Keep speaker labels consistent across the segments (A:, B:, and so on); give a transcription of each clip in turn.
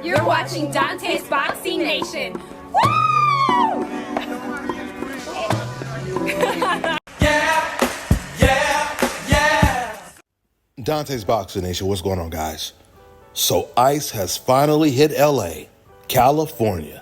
A: You're watching Dante's Boxing Nation. Woo!
B: Dante's Boxing Nation, what's going on, guys? So ICE has finally hit LA, California.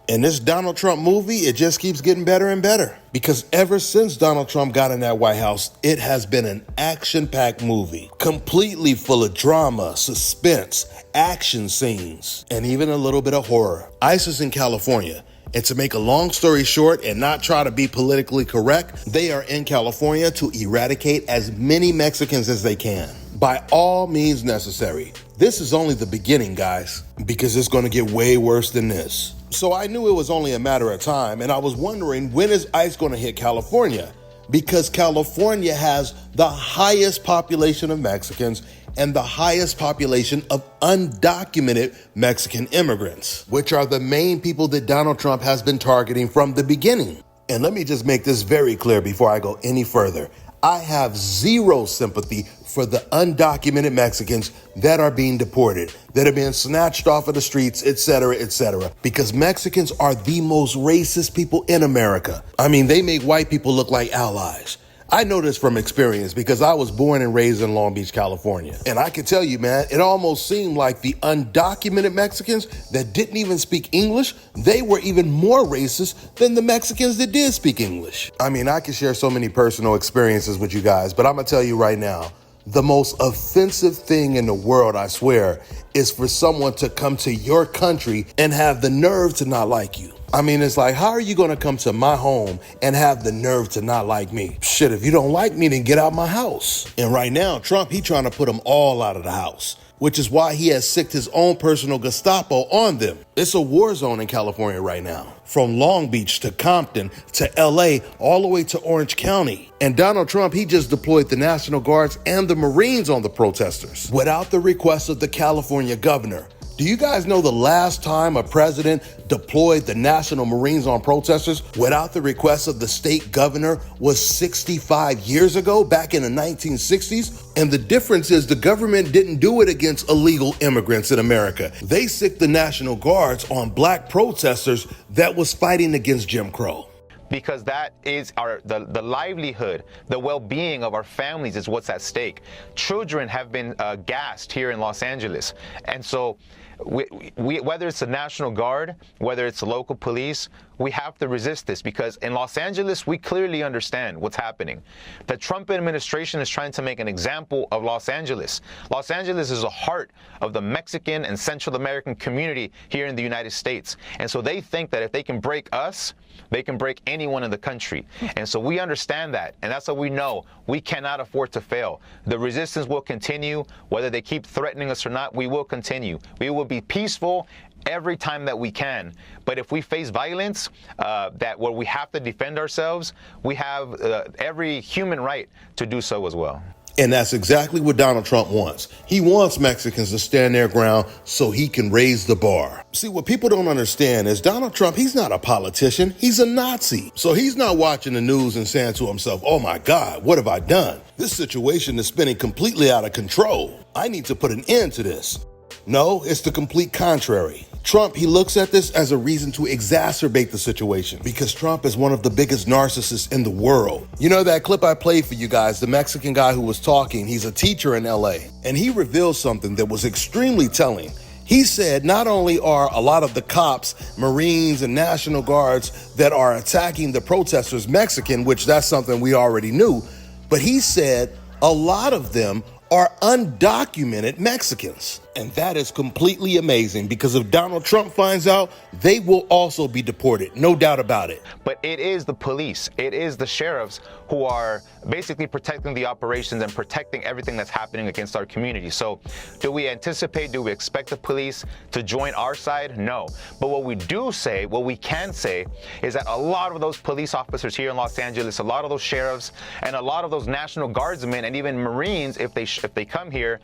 B: And this Donald Trump movie, it just keeps getting better and better. Because ever since Donald Trump got in that White House, it has been an action-packed movie, completely full of drama, suspense, action scenes, and even a little bit of horror. ICE is in California. And to make a long story short and not try to be politically correct, they are in California to eradicate as many Mexicans as they can, by all means necessary. This is only the beginning, guys, because it's going to get way worse than this. So I knew it was only a matter of time, and I was wondering, when is ICE going to hit California? Because California has the highest population of Mexicans and the highest population of undocumented Mexican immigrants, which are the main people that Donald Trump has been targeting from the beginning. And let me just make this very clear before I go any further. I have zero sympathy for the undocumented Mexicans that are being deported, that are being snatched off of the streets, etc., because Mexicans are the most racist people in America. I mean, they make white people look like allies. I know this from experience because I was born and raised in Long Beach, California. And I can tell you, man, it almost seemed like the undocumented Mexicans that didn't even speak English, they were even more racist than the Mexicans that did speak English. I mean, I can share so many personal experiences with you guys, but I'm gonna tell you right now, the most offensive thing in the world, I swear, is for someone to come to your country and have the nerve to not like you. I mean, it's like, how are you going to come to my home and have the nerve to not like me? Shit, if you don't like me, then get out my house. And right now, Trump, he trying to put them all out of the house, which is why he has sicked his own personal Gestapo on them. It's a war zone in California right now, from Long Beach to Compton to LA, all the way to Orange County. And Donald Trump, he just deployed the National Guards and the Marines on the protesters without the request of the California governor. Do you guys know the last time a president deployed the National Marines on protesters without the request of the state governor was 65 years ago, back in the 1960s? And the difference is the government didn't do it against illegal immigrants in America. They sicked the National Guards on black protesters that was fighting against Jim Crow.
C: Because that is the livelihood, the well-being of our families is what's at stake. Children have been gassed here in Los Angeles. And so we, whether it's the National Guard, whether it's the local police, we have to resist this, because in Los Angeles, we clearly understand what's happening. The Trump administration is trying to make an example of Los Angeles. Los Angeles is the heart of the Mexican and Central American community here in the United States. And so they think that if they can break us, they can break anyone in the country. And so we understand that. And that's what we know. We cannot afford to fail. The resistance will continue. Whether they keep threatening us or not, we will continue. We will be peaceful every time that we can. But if we face violence, where we have to defend ourselves, we have every human right to do so as well.
B: And that's exactly what Donald Trump wants. He wants Mexicans to stand their ground so he can raise the bar. See, what people don't understand is Donald Trump, he's not a politician. He's a Nazi. So he's not watching the news and saying to himself, oh my God, what have I done? This situation is spinning completely out of control. I need to put an end to this. No, it's the complete contrary. Trump, he looks at this as a reason to exacerbate the situation, because Trump is one of the biggest narcissists in the world. You know that clip I played for you guys, the Mexican guy who was talking, he's a teacher in LA, and he revealed something that was extremely telling. He said not only are a lot of the cops, Marines, and National Guards that are attacking the protesters Mexican, which that's something we already knew, but he said a lot of them are undocumented Mexicans. And that is completely amazing, because if Donald Trump finds out, they will also be deported, no doubt about it.
C: But it is the police, it is the sheriffs who are basically protecting the operations and protecting everything that's happening against our community. So do we expect the police to join our side? No. But what we can say is that a lot of those police officers here in Los Angeles, a lot of those sheriffs, and a lot of those National Guardsmen and even Marines, if they come here,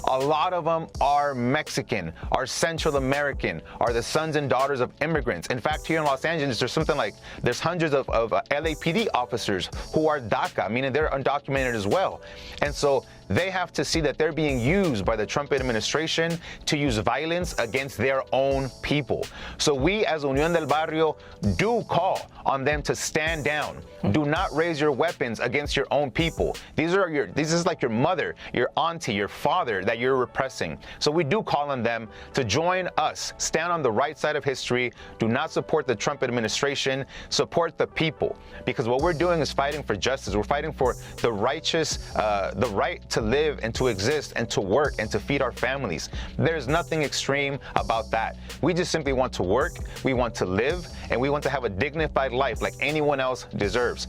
C: a lot of them are Mexican, are Central American, are the sons and daughters of immigrants. In fact, here in Los Angeles, there's hundreds of LAPD officers who are DACA, meaning they're undocumented as well. And so they have to see that they're being used by the Trump administration to use violence against their own people. So we as Unión del Barrio do call on them to stand down. Do not raise your weapons against your own people. This is like your mother, your auntie, your father that you're repressing. So we do call on them to join us, stand on the right side of history. Do not support the Trump administration, support the people. Because what we're doing is fighting for justice. We're fighting for the righteous, the right to live and to exist and to work and to feed our families. There's nothing extreme about that. We just simply want to work, we want to live, and we want to have a dignified life like anyone else deserves.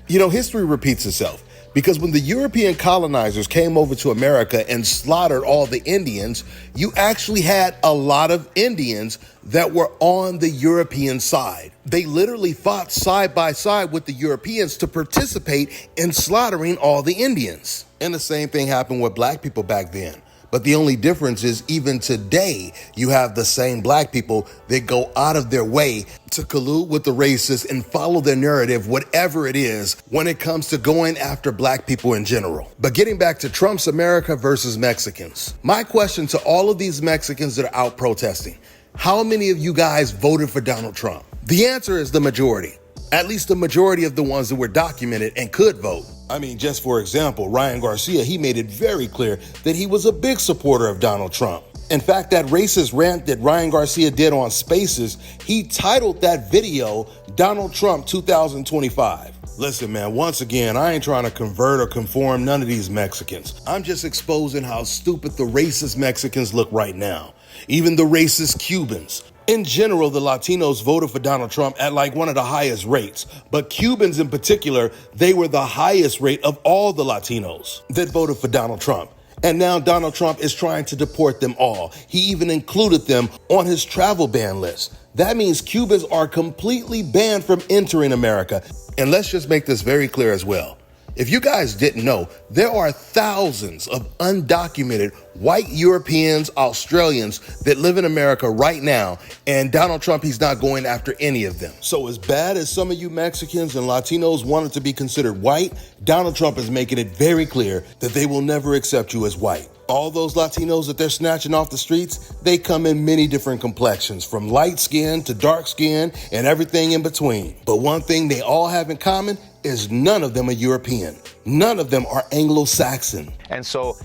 B: You know, history repeats itself. Because when the European colonizers came over to America and slaughtered all the Indians, you actually had a lot of Indians that were on the European side. They literally fought side by side with the Europeans to participate in slaughtering all the Indians. And the same thing happened with black people back then. But the only difference is even today, you have the same black people that go out of their way to collude with the racists and follow their narrative, whatever it is, when it comes to going after black people in general. But getting back to Trump's America versus Mexicans, my question to all of these Mexicans that are out protesting, how many of you guys voted for Donald Trump? The answer is the majority. At least the majority of the ones that were documented and could vote. I mean, just for example, Ryan Garcia, he made it very clear that he was a big supporter of Donald Trump. In fact, that racist rant that Ryan Garcia did on Spaces, he titled that video, Donald Trump 2025. Listen, man, once again, I ain't trying to convert or conform none of these Mexicans. I'm just exposing how stupid the racist Mexicans look right now. Even the racist Cubans. In general, the Latinos voted for Donald Trump at like one of the highest rates. But Cubans in particular, they were the highest rate of all the Latinos that voted for Donald Trump. And now Donald Trump is trying to deport them all. He even included them on his travel ban list. That means Cubans are completely banned from entering America. And let's just make this very clear as well. If you guys didn't know, there are thousands of undocumented white Europeans, Australians that live in America right now, and Donald Trump, he's not going after any of them. So as bad as some of you Mexicans and Latinos wanted to be considered white, Donald Trump is making it very clear that they will never accept you as white. All those Latinos that they're snatching off the streets, they come in many different complexions, from light skin to dark skin and everything in between. But one thing they all have in common is none of them are European. None of them are Anglo-Saxon.
C: And so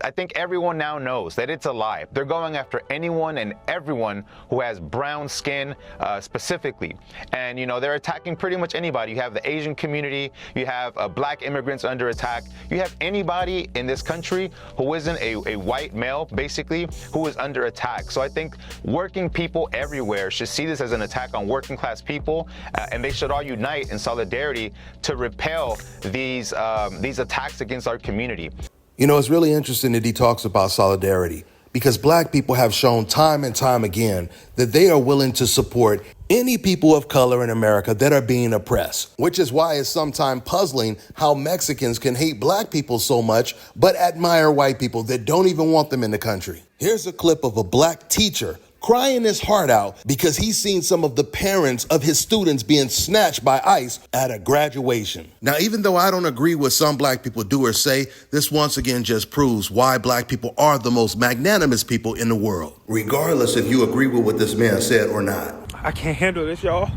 C: I think everyone now knows that it's a lie. They're going after anyone and everyone who has brown skin specifically. And, you know, they're attacking pretty much anybody. You have the Asian community, you have black immigrants under attack, you have anybody in this country who isn't a white male, basically, who is under attack. So I think working people everywhere should see this as an attack on working class people, and they should all unite in solidarity to repel these attacks against our community.
B: You know, it's really interesting that he talks about solidarity, because black people have shown time and time again that they are willing to support any people of color in America that are being oppressed, which is why it's sometimes puzzling how Mexicans can hate black people so much, but admire white people that don't even want them in the country. Here's a clip of a black teacher crying his heart out because he's seen some of the parents of his students being snatched by ICE at a graduation. Now, even though I don't agree with some black people do or say, this once again just proves why black people are the most magnanimous people in the world, regardless if you agree with what this man said or not.
D: I can't handle this, y'all.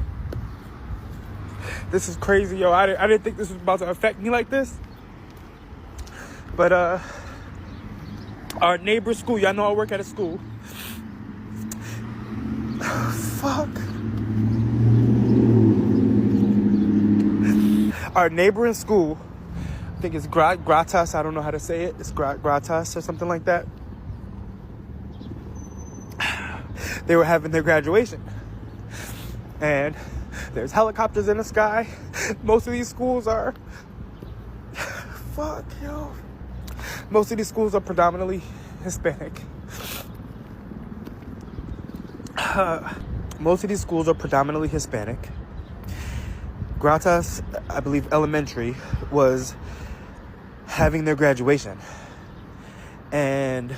D: This is crazy, yo. I didn't think this was about to affect me like this. But our neighbor's school, y'all know I work at a school. Fuck. Our neighboring school, I think it's Gratas, I don't know how to say it. It's Gratas or something like that. They were having their graduation. And there's helicopters in the sky. Most of these schools are... Fuck, yo. Most of these schools are predominantly Hispanic. Most of these schools are predominantly Hispanic. Gratas, I believe elementary, was having their graduation. And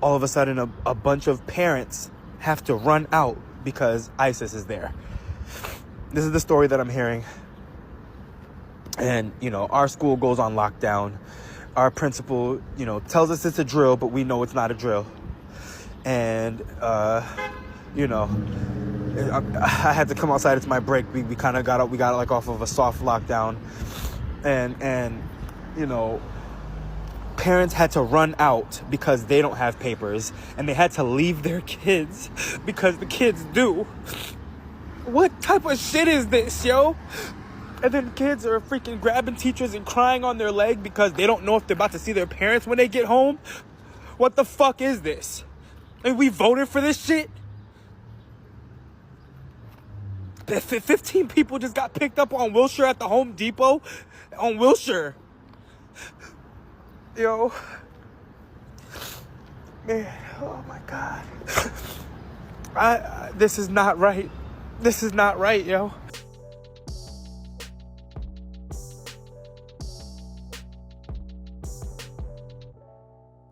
D: all of a sudden, a bunch of parents have to run out because ISIS is there. This is the story that I'm hearing. And, you know, our school goes on lockdown our principal, you know, tells us it's a drill, but we know it's not a drill. And, you know, I had to come outside. It's my break. We kind of got like off of a soft lockdown. And, you know, parents had to run out because they don't have papers, and they had to leave their kids because the kids do. What type of shit is this, yo? And then kids are freaking grabbing teachers and crying on their leg because they don't know if they're about to see their parents when they get home. What the fuck is this? And we voted for this shit? 15 people just got picked up on Wilshire at the Home Depot. On Wilshire. Yo. Man, oh my God. This is not right. This is not right, yo.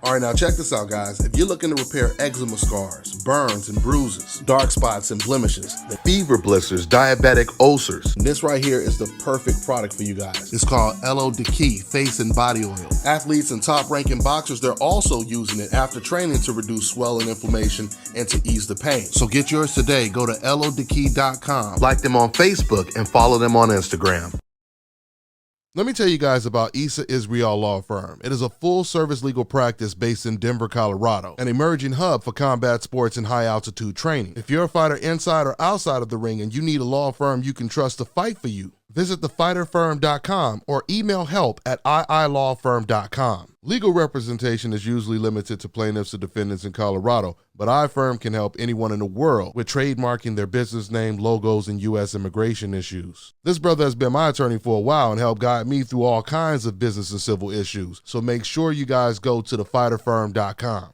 B: All right, now check this out, guys. If you're looking to repair eczema scars, burns and bruises, dark spots and blemishes, fever blisters, diabetic ulcers, this right here is the perfect product for you guys. It's called Elo Diki Face and Body Oil. Athletes and top-ranking boxers, they're also using it after training to reduce swelling, inflammation, and to ease the pain. So get yours today. Go to elodiki.com, like them on Facebook, and follow them on Instagram. Let me tell you guys about Issa Israel Law Firm. It is a full-service legal practice based in Denver, Colorado, an emerging hub for combat sports and high-altitude training. If you're a fighter inside or outside of the ring and you need a law firm you can trust to fight for you, visit thefighterfirm.com or email help@iilawfirm.com. Legal representation is usually limited to plaintiffs or defendants in Colorado, but iFirm can help anyone in the world with trademarking their business name, logos, and U.S. immigration issues. This brother has been my attorney for a while and helped guide me through all kinds of business and civil issues, so make sure you guys go to thefighterfirm.com.